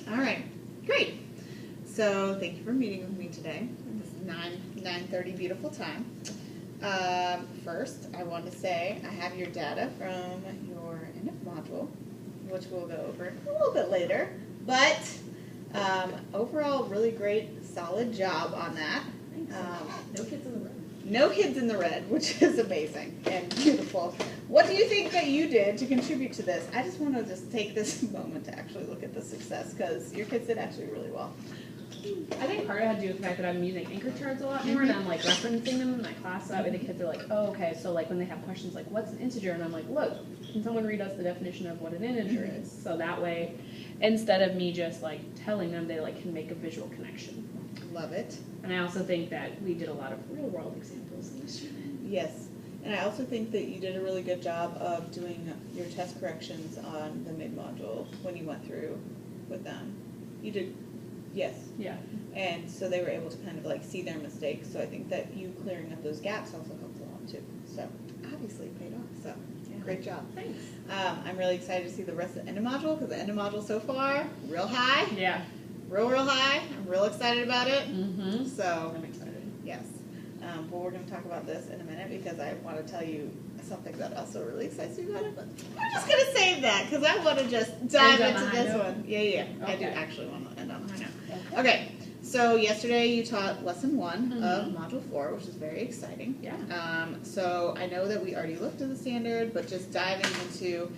All right, great. So thank you for meeting with me today. This is 9:30 beautiful time. First, I want to say I have your data from your NF module, which we'll go over a little bit later. But overall, really great, solid job on that. No kids in the red. No kids in the red, which is amazing and beautiful. What do you think that you did to contribute to this? I just want to just take this moment to actually look at the success, because your kids did actually really well. I think part of it had to do with the fact that I'm using anchor charts a lot more, and I'm like referencing them in my class, so that way the kids are like, oh, okay, so like when they have questions like, what's an integer? And I'm like, look, can someone read us the definition of what an integer is? So that way, instead of me just like telling them, they like can make a visual connection. Love it. And I also think that we did a lot of real world examples in this unit. Yes. And I also think that you did a really good job of doing your test corrections on the mid-module when you went through with them. You did, yes. Yeah. And so they were able to kind of like see their mistakes. So I think that you clearing up those gaps also helped a lot too. So obviously it paid off. So yeah. Great job. Thanks. I'm really excited to see the rest of the end of module, because the end of module so far, real high. Yeah. Real high. I'm real excited about it. Mm-hmm. So I'm excited. yes. But we're going to talk about this in a minute, because I want to tell you something that also really excites me about it. But I'm just going to save that, because I want to just dive into this one. Yeah. Okay. I do actually want to end on a high note. Okay. So yesterday you taught lesson 1 of module 4, which is very exciting. Yeah. So I know that we already looked at the standard, but just diving into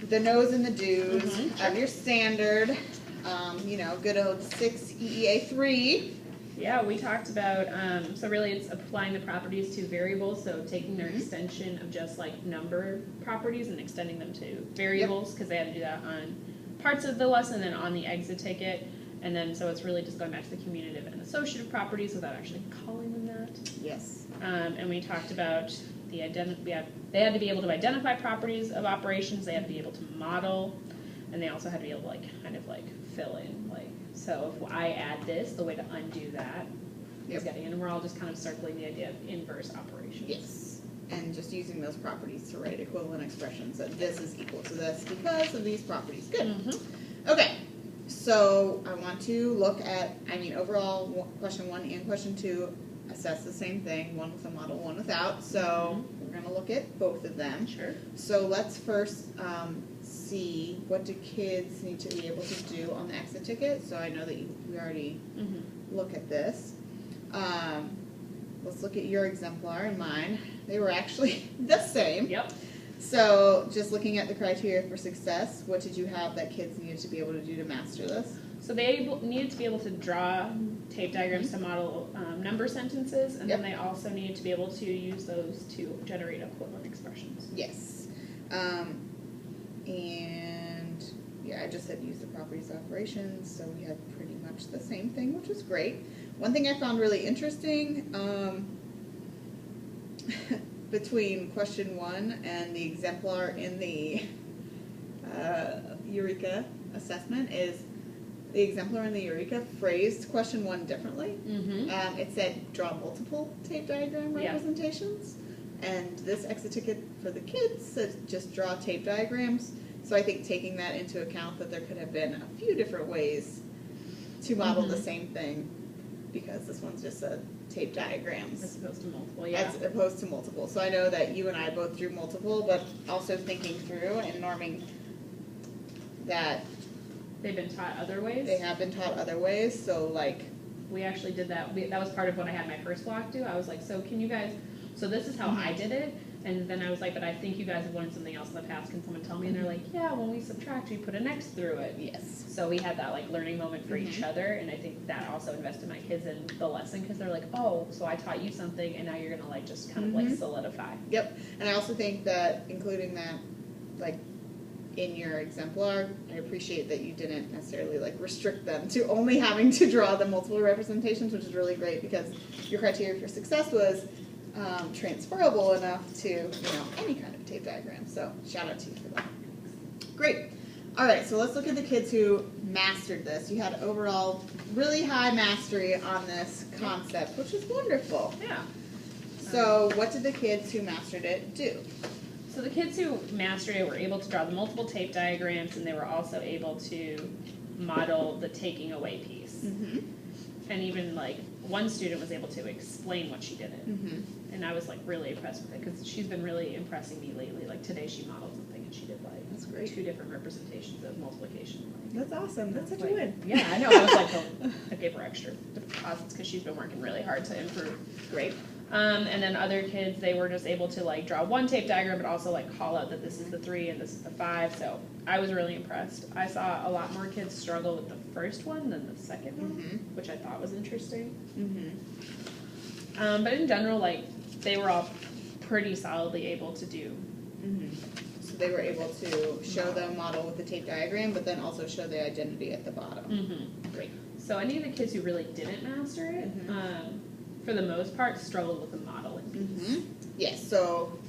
the no's and the do's of your standard. Good old 6 EEA 3. Yeah, we talked about, so really it's applying the properties to variables, so taking their extension of just like number properties and extending them to variables, because they had to do that on parts of the lesson and on the exit ticket. And then so it's really just going back to the commutative and associative properties without actually calling them that. Yes. And we talked about they had to be able to identify properties of operations, they had to be able to model, and they also had to be able to like kind of like fill in, like, so if I add this, the way to undo that is getting, and we're all just kind of circling the idea of inverse operations. Yes. And just using those properties to write equivalent expressions, that this is equal to this because of these properties. Good. Okay. So I want to look at, overall, question 1 and question 2 assess the same thing, one with a model, one without. So we're going to look at both of them. Sure. So let's first see what do kids need to be able to do on the exit ticket. So I know that we already look at this. Let's look at your exemplar and mine. They were actually the same. Yep. So just looking at the criteria for success, what did you have that kids needed to be able to do to master this? So they needed to be able to draw tape diagrams to model number sentences, and then they also needed to be able to use those to generate equivalent expressions. Yes. And yeah, I just said use the properties of operations, so we had pretty much the same thing, which was great. One thing I found really interesting between question 1 and the exemplar in the Eureka assessment is the exemplar in the Eureka phrased question 1 differently. It said draw multiple tape diagram representations, and this exit ticket for the kids says just draw tape diagrams. So I think taking that into account, that there could have been a few different ways to model the same thing, because this one's just a tape diagrams. As opposed to multiple, yeah. As opposed to multiple. So I know that you and I both drew multiple, but also thinking through and norming that they've been taught other ways. They have been taught other ways, so like... We actually did that. That was part of what I had my first block do. I was like, so can you guys... So this is how I did it. And then I was like, but I think you guys have learned something else in the past. Can someone tell me? And they're like, yeah, when we subtract, we put an X through it. Yes. So we had that like learning moment for each other. And I think that also invested my kids in the lesson, because they're like, oh, so I taught you something, and now you're going to like just kind of like solidify. Yep. And I also think that including that like in your exemplar, I appreciate that you didn't necessarily like restrict them to only having to draw the multiple representations, which is really great, because your criteria for success was transferable enough to any kind of tape diagram. So shout out to you for that. Great. All right, so let's look at the kids who mastered this. You had overall really high mastery on this concept, which is wonderful. Yeah. So what did the kids who mastered it do? So So the kids who mastered it were able to draw the multiple tape diagrams, and they were also able to model the taking away piece. Mm-hmm. And even like one student was able to explain what she did it. Mm-hmm. And I was like really impressed with it because she's been really impressing me lately. Like today she modeled something and she did like That's great. 2 different representations of multiplication. That's awesome. That's such a like, win. Yeah, I know. I was like, oh, I gave her extra deposits because she's been working really hard to improve. Great. And then other kids, they were just able to like draw one tape diagram, but also like call out that this is the 3 and this is the 5. So I was really impressed. I saw a lot more kids struggle with the first one than the second one, Mm-hmm. which I thought was interesting. Mm-hmm. But in general, like they were all pretty solidly able to do. Mm-hmm. So they were able to show the model with the tape diagram, but then also show the identity at the bottom. Mm-hmm. Great. So any of the kids who really didn't master it, for the most part, struggled with the modeling piece. Mm-hmm. Yes. So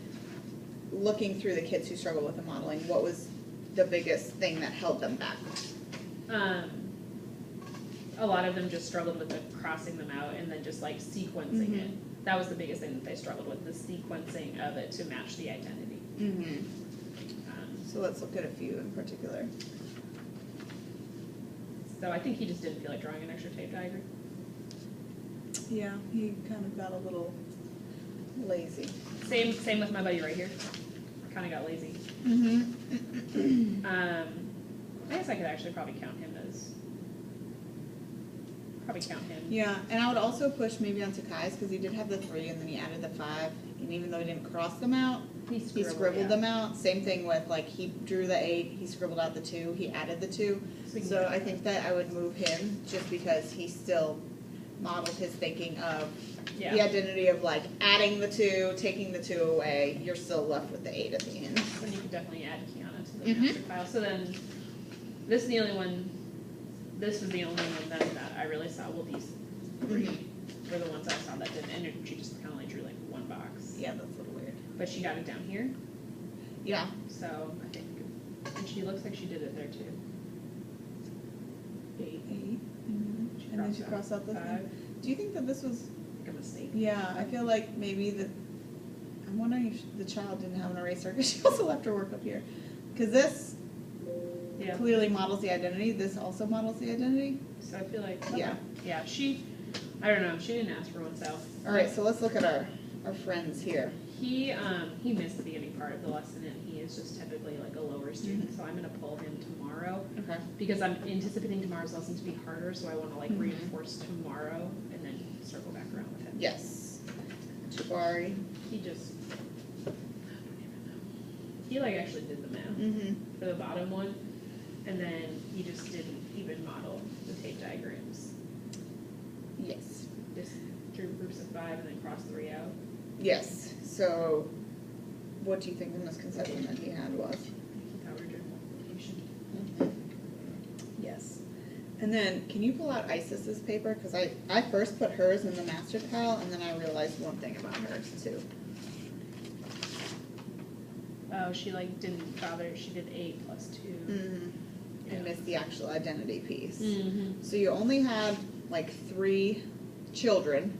looking through the kids who struggle with the modeling, what was the biggest thing that held them back? A lot of them just struggled with the crossing them out and then just like sequencing it. That was the biggest thing that they struggled with, the sequencing of it to match the identity. Mm-hmm. So let's look at a few in particular. So I think he just didn't feel like drawing an extra tape diagram. Yeah, he kind of got a little lazy. Same with my buddy right here. Kind of got lazy. Mm-hmm. I guess I could actually probably count him. Yeah, and I would also push maybe on Takai's because he did have the 3 and then he added the 5. And even though he didn't cross them out, he scribbled them out. Same thing with like he drew the 8, he scribbled out the 2, he added the 2. So I think that I would move him just because he still modeled his thinking of the identity of like adding the 2, taking the 2 away. You're still left with the 8 at the end. Then you could definitely add Kiana to the master file. So then this is the only one. This was the only one then that I really saw. Well, these 3 were the ones I saw that didn't. And she just kind of like drew like one box. Yeah, that's a little weird. But she got it down here. Yeah. So I think, and she looks like she did it there too. 8. And then she crossed out the 5. Do you think that this was like a mistake? Yeah, I feel like maybe that. I'm wondering if the child didn't have an eraser because she also left her work up here. Because this clearly models the identity. This also models the identity. So I feel like yeah, she. I don't know. She didn't ask for one, so. All right, so let's look at our friends here. He missed the beginning part of the lesson, and he is just typically like a lower student. So I'm gonna pull him tomorrow. Okay. Because I'm anticipating tomorrow's lesson to be harder, so I want to like reinforce tomorrow and then circle back around with him. Yes. Jabari. He just. He like actually did the math for the bottom one, and then he just didn't even model the tape diagrams. Yes. Just drew groups of 5 and then crossed 3 out. Yes. So, what do you think the misconception that he had was? He thought we were doing multiplication. Yes. And then, can you pull out Isis's paper? Because I first put hers in the master pile, and then I realized one thing about hers too. Oh, she like didn't bother. She did 8 plus 2. And missed the actual identity piece. Mm-hmm. So you only had like 3 children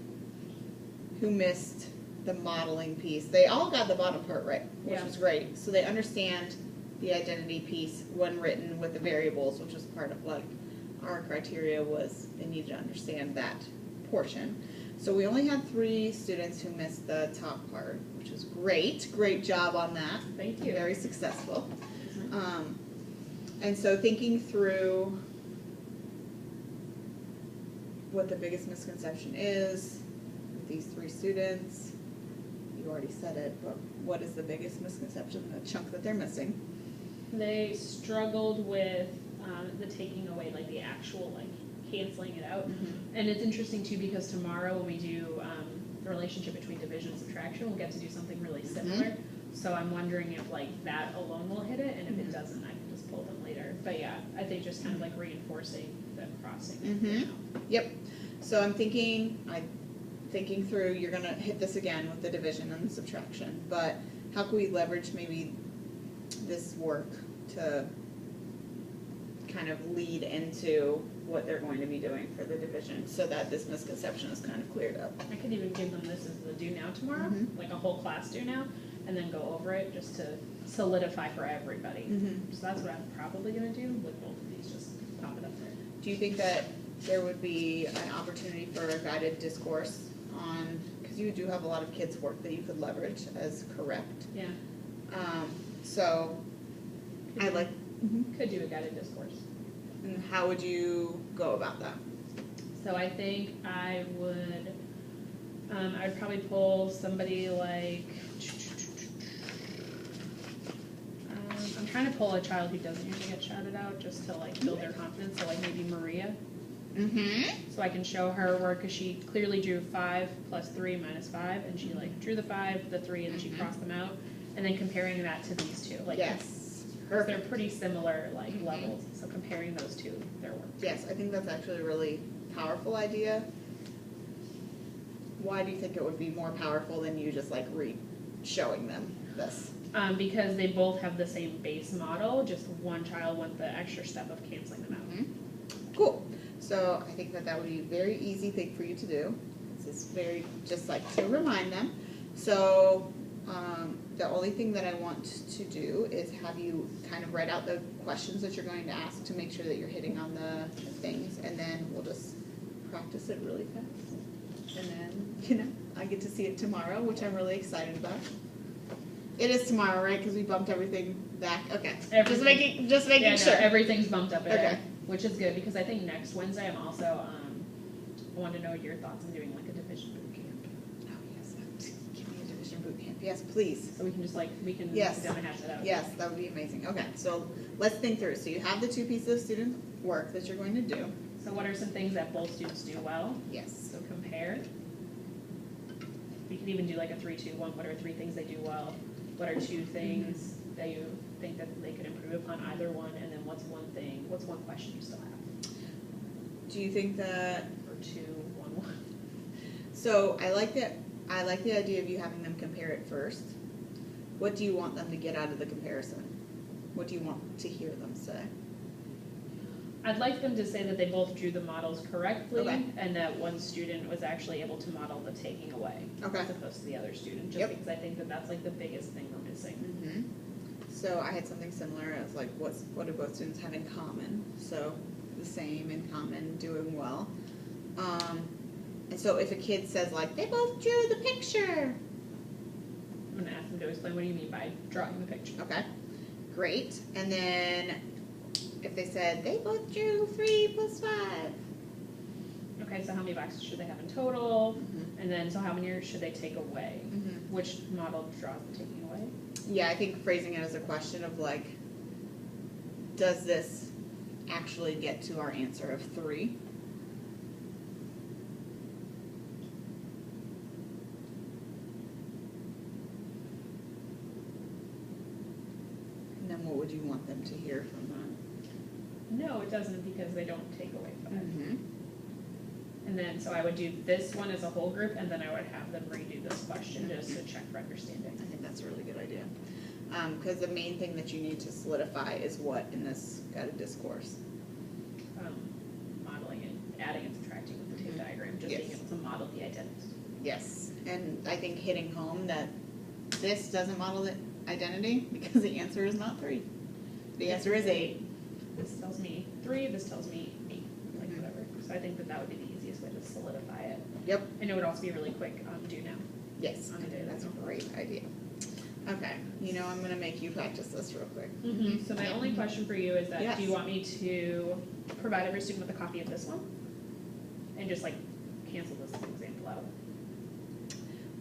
who missed the modeling piece. They all got the bottom part right, which was great. So they understand the identity piece when written with the variables, which was part of like our criteria was they needed to understand that portion. So we only had 3 students who missed the top part, which was great. Great job on that. Thank you. Very successful. And so thinking through what the biggest misconception is with these 3 students, you already said it, but what is the biggest misconception, the chunk that they're missing? They struggled with the taking away, like the actual, like canceling it out. And it's interesting too because tomorrow when we do the relationship between division and subtraction, we'll get to do something really similar. So I'm wondering if like that alone will hit it, and if it doesn't, I can just pull them later. But yeah, I think just kind of like reinforcing the crossing. Yep. So I'm thinking through, you're going to hit this again with the division and the subtraction, but how can we leverage maybe this work to kind of lead into what they're going to be doing for the division so that this misconception is kind of cleared up? I could even give them this as the do now tomorrow, like a whole class do now, and then go over it just to solidify for everybody. Mhm. So that's what I'm probably going to do with both of these, just pop it up there. Do you think that there would be an opportunity for a guided discourse on, because you do have a lot of kids' work that you could leverage as correct. Yeah. So I like, Could do a guided discourse. and how would you go about that? So I think I would probably pull somebody like, I'm trying to pull a child who doesn't usually get shouted out just to like build their confidence. So like maybe Maria. So I can show her work because she clearly drew 5 plus 3 minus 5, and she like drew the 5, the 3, and then she crossed them out, and then comparing that to these two. Like, Yes. they're pretty similar like levels. So comparing those two, their work. Yes, I think that's actually a really powerful idea. Why do you think it would be more powerful than you just like showing them this? Because they both have the same base model, just one child went the extra step of canceling them out. Cool. So I think that that would be a very easy thing for you to do. This is very, just like to remind them. So the only thing that I want to do is have you kind of write out the questions that you're going to ask to make sure that you're hitting on the things, and then we'll just practice it really fast. And then, I get to see it tomorrow, which I'm really excited about. It is tomorrow, right? Because we bumped everything back. Okay. Everything. Just making sure. Everything's bumped up Okay. which is good because I think next Wednesday I'm also, I want to know your thoughts on doing like a division boot camp. Oh, yes. Give me a division boot camp. Yes, please. So we can just sit down and hash that out. Yes, that would be amazing. Okay, so let's think through. So you have the 2 pieces of student work that you're going to do. So what are some things that both students do well? Yes. So compare. We can even do like a 3-2-1. What are 3 things they do well? What are 2 things that you think that they could improve upon either one? And then what's one question you still have? Do you think that? Or 2-1-1. So I like the idea of you having them compare it first. What do you want them to get out of the comparison? What do you want to hear them say? I'd like them to say that they both drew the models correctly, Okay. and that one student was actually able to model the taking away, Okay. as opposed to the other student, just Yep. because I think that that's like the biggest thing we're missing. So I had something similar as like, what do both students have in common? So the same in common, doing well. And so if a kid says like, they both drew the picture. I'm going to ask them to explain what do you mean by drawing the picture. Okay, great. And then if they said, they both drew 3 plus 5. Okay, so how many boxes should they have in total? And then, so how many should they take away? Which model draws the taking away? Yeah, I think phrasing it as a question of like, does this actually get to our answer of 3? And then what would you want them to hear from that? No, it doesn't, because they don't take away 5. And then, so I would do this one as a whole group, and then I would have them redo this question just to check for understanding. I think that's a really good idea. Because the main thing that you need to solidify is what in this guided discourse? Modeling and adding and subtracting with the tape diagram, just being Yes. able to model the identities. Yes, and I think hitting home that this doesn't model the identity because the answer is not 3. The answer is 8. This tells me 3, this tells me 8, like whatever. So I think that that would be the easiest way to solidify it. Yep. And it would also be really quick do now. Yes, On the day that's a that great idea. Okay, I'm going to make you practice this real quick. So my only question for you is that Yes. do you want me to provide every student with a copy of this one? And just like cancel this example out?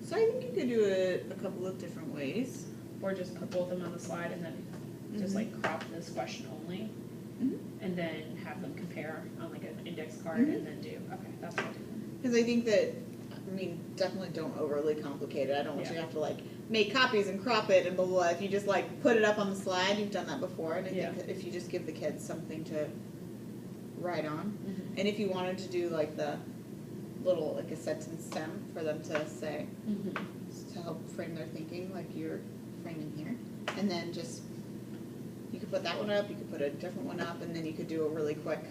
So I think you could do it a couple of different ways. Or just put both of them on the slide and then just like crop this question only? And then have them compare on like an index card and then do, okay, that's what I do. Because I think that, definitely don't overly complicate it. I don't want you to have to like make copies and crop it and blah, blah, blah. If you just like put it up on the slide, you've done that before. And I think that if you just give the kids something to write on. And if you wanted to do like the little, like a sentence stem for them to say, to help frame their thinking, like you're framing here. And then just, you could put that one up, you could put a different one up, and then you could do a really quick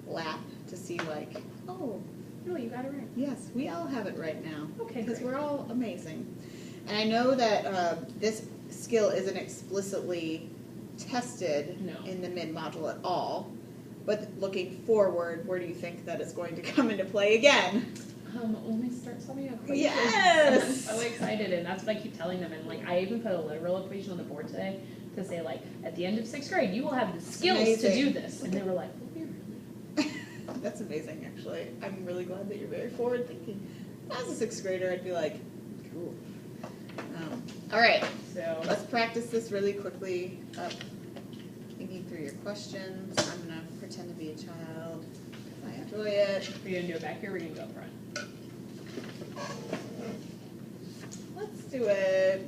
lap to see like, oh, No, you got it right. yes, we all have it right now. Okay, Because great. we're all amazing. And I know that this skill isn't explicitly tested No. in the mid-module at all, but looking forward, where do you think that it's going to come into play again? When we start solving equations. Yes! I'm so excited, and that's what I keep telling them. And like, I even put a literal equation on the board today to say, like, at the end of 6th grade, you will have the skills to do this. And they were like, "Will we really?" That's amazing, actually. I'm really glad that you're very forward thinking. As a 6th grader, I'd be like, cool. All right, So let's practice this really quickly. Thinking through your questions. I'm gonna pretend to be a child because I enjoy it. we're gonna do it back here. We're gonna go up front. Let's do it.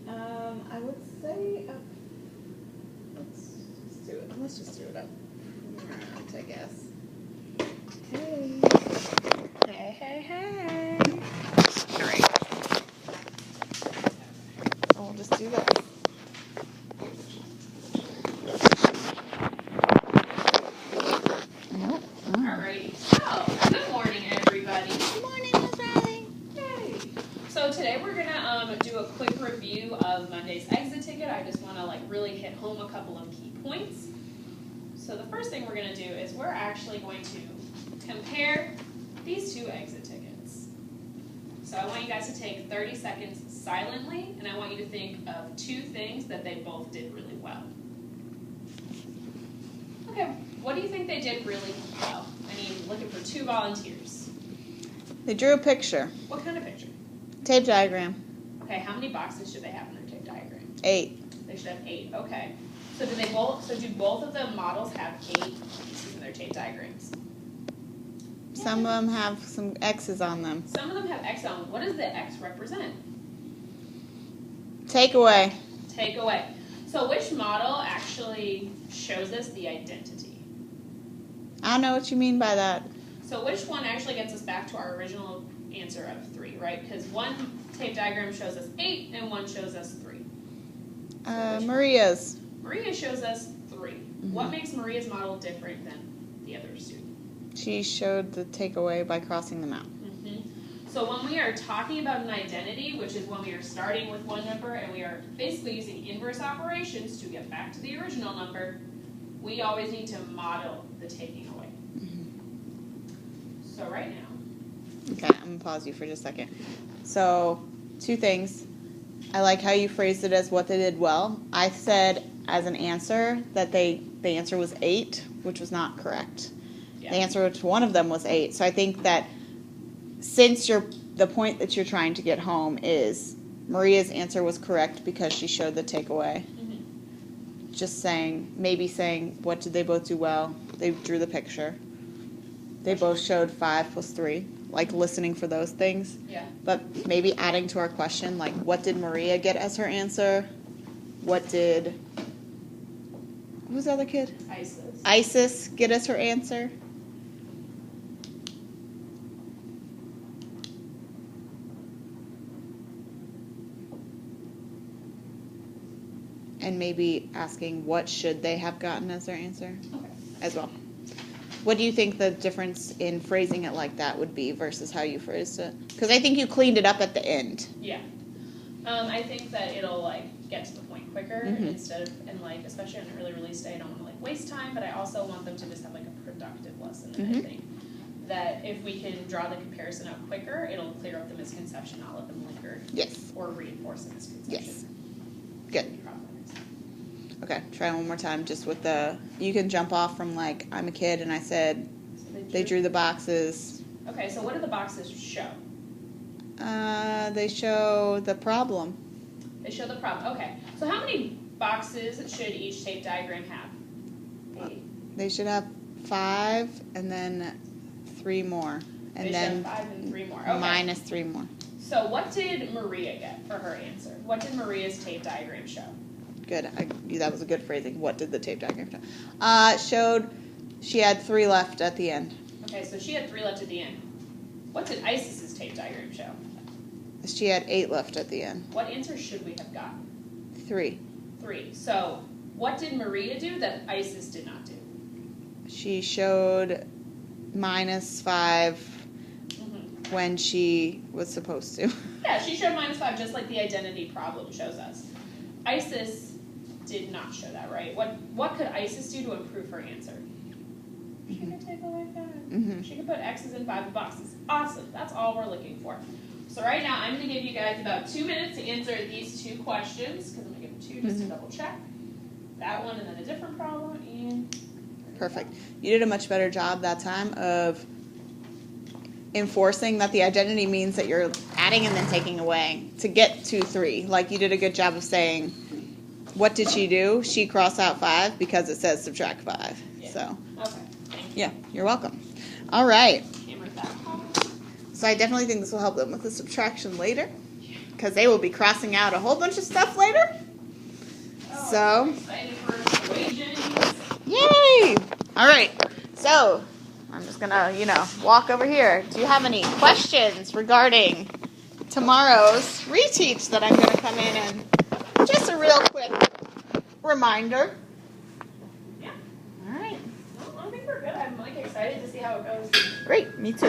I would say up. Let's just do it up front, I guess. Hey. All right. We'll just do that. Nope. Alrighty. So, good morning, everybody. Good morning, Miss Riley. Yay. So today we're gonna do a quick review of Monday's exit ticket. I just want to like really hit home a couple of key points. So the first thing we're gonna do is we're actually going to compare these two exit tickets. So I want you guys to take 30 seconds silently, and I want you to think of 2 things that they both did really well. Okay, what do you think they did really well? I mean, looking for 2 volunteers. They drew a picture. What kind of picture? Tape diagram. Okay, how many boxes should they have in their tape diagram? 8. They should have 8. Okay. So do both of the models have 8 pieces in their tape diagrams? Some of them have some X's on them. Some of them have X on them. What does the X represent? Takeaway. Take away. So which model actually shows us the identity? I don't know what you mean by that. So which one actually gets us back to our original answer of 3, right? Because one tape diagram shows us 8 and one shows us 3. So Maria's. Maria shows us 3. Mm-hmm. What makes Maria's model different than the other student? She showed the takeaway by crossing them out. Mm-hmm. So when we are talking about an identity, which is when we are starting with one number and we are basically using inverse operations to get back to the original number, we always need to model the taking away. Mm-hmm. So right now. Okay, I'm going to pause you for just a second. So, 2 things. I like how you phrased it as what they did well. I said as an answer that the answer was 8, which was not correct. Yeah. The answer to one of them was 8. So I think that since the point that you're trying to get home is Maria's answer was correct because she showed the takeaway. Mm-hmm. Just maybe saying, what did they both do well? They drew the picture. They both showed 5 plus 3, like listening for those things. Yeah. But maybe adding to our question, like, what did Maria get as her answer? What did, who's the other kid? Isis get as her answer? And maybe asking what should they have gotten as their answer as well. What do you think the difference in phrasing it like that would be versus how you phrased it? Because I think you cleaned it up at the end. Yeah. I think that it'll like get to the point quicker instead of, and like especially on an early release day, I don't want to like waste time, but I also want them to just have like a productive lesson. And I think that if we can draw the comparison out quicker, it'll clear up the misconception, not let them linger. Yes. Or reinforce the misconception. Yes. Good. Okay, try one more time just with you can jump off from like, I'm a kid and I said they drew the boxes. Okay, so what do the boxes show? They show the problem. They show the problem, okay. So how many boxes should each tape diagram have? 8. They should have 5 and then 3 more. And they then should have 5 and 3 more, okay. Minus 3 more. So what did Maria get for her answer? What did Maria's tape diagram show? Good. That was a good phrasing. What did the tape diagram show? Showed she had 3 left at the end. Okay, so she had 3 left at the end. What did Isis's tape diagram show? She had 8 left at the end. What answer should we have gotten? 3. 3. So what did Maria do that Isis did not do? She showed minus 5 when she was supposed to. Yeah, she showed -5 just like the identity problem shows us. ISIS did not show that, right? What could ISIS do to improve her answer? She could take away 5. Mm-hmm. She could put X's in 5 boxes. Awesome. That's all we're looking for. So right now, I'm going to give you guys about 2 minutes to answer these 2 questions, because I'm going to give them 2 just to double check. That one and then a different problem, and... Perfect. You did a much better job that time of enforcing that the identity means that you're adding and then taking away to get to 3. Like, you did a good job of saying, what did she do? She crossed out 5 because it says subtract 5. Yeah. So, okay. Thank you. yeah, you're welcome. All right. Hammer that home. So I definitely think this will help them with the subtraction later, because they will be crossing out a whole bunch of stuff later. Oh, So, I'm excited for equations. yay! All right. So, I'm just gonna, walk over here. Do you have any questions regarding tomorrow's reteach that I'm gonna come in and just a real quick reminder? Yeah. All right. No, I think we're good. I'm excited to see how it goes. Great. Me too.